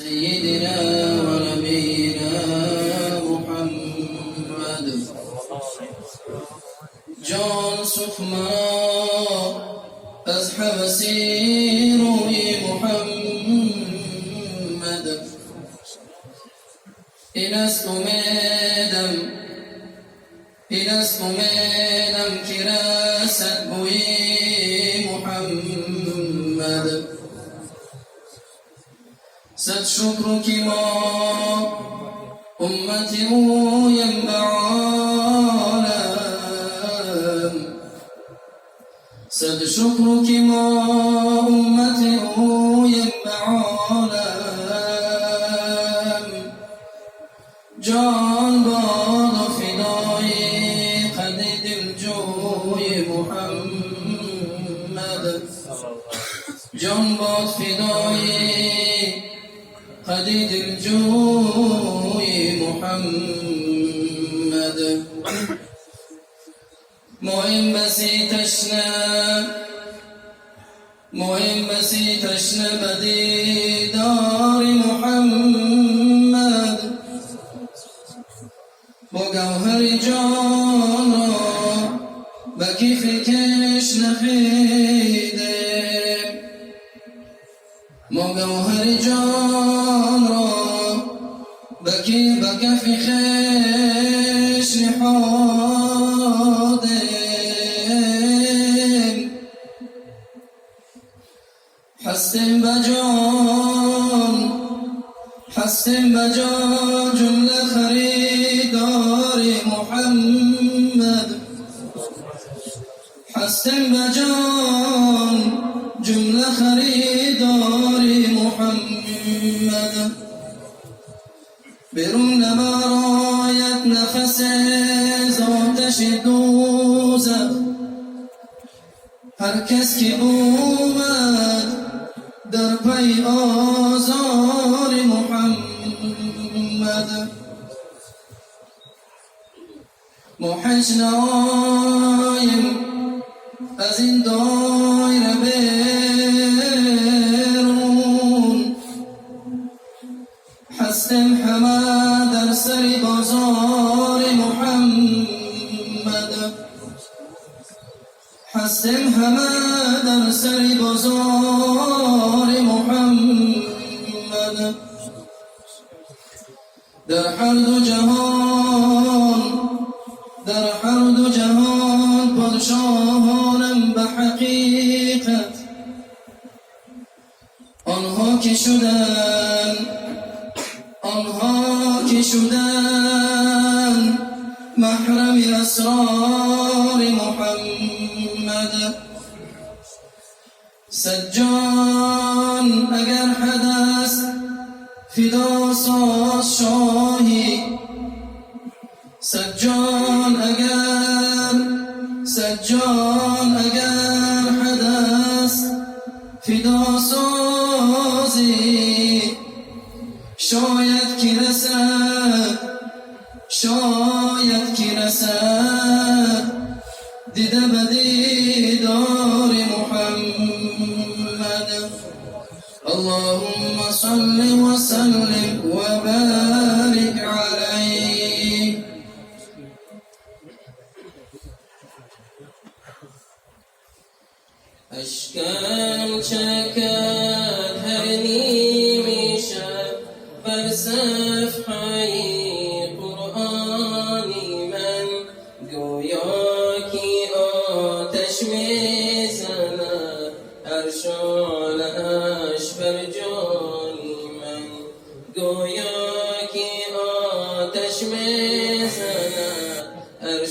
سيدنا ونبينا محمد جان سخمرا از حوسی روی محمد این است امیدم که رسد بوی محمد صد شکر که ما امتی اویم به عالم صد شکر که ما امتی اویم به عالم جان باد و فدای قد دلجوی محمد جان باد فدای قد دلجوی محمد مهم بسی تشنه بدیدار محمد با گوهر جان را به کیف کش نخیده ما گوهر جان را به کف خش نهاده هستیم بجان جمله خریدار محمد هستیم بجان جمله خریدار محمد برون نبراید نفس از آتش دوزخ هر کس که اومد در پی آزار محمد ما حج ناییم از این دایره بیرون هستیم همه در سر بازار محمد هستیم همه در سر بازار محمد در هر دو جهان پادشاهانم به حقیقت آنها که شدن محرم اسرار محمد سجان اگر حدث فدا ساز شاهی سجان اگر حدث فدا سازی شاید که رسد دیده به دیدار محمد اللهم صل وسلم وبارك عليه اشکم چکد هر نیمی شب بر صفحه قرآنی من گویا که آتش میزند هر شعله‌اش بر جانی من گویا که آتش میزند هر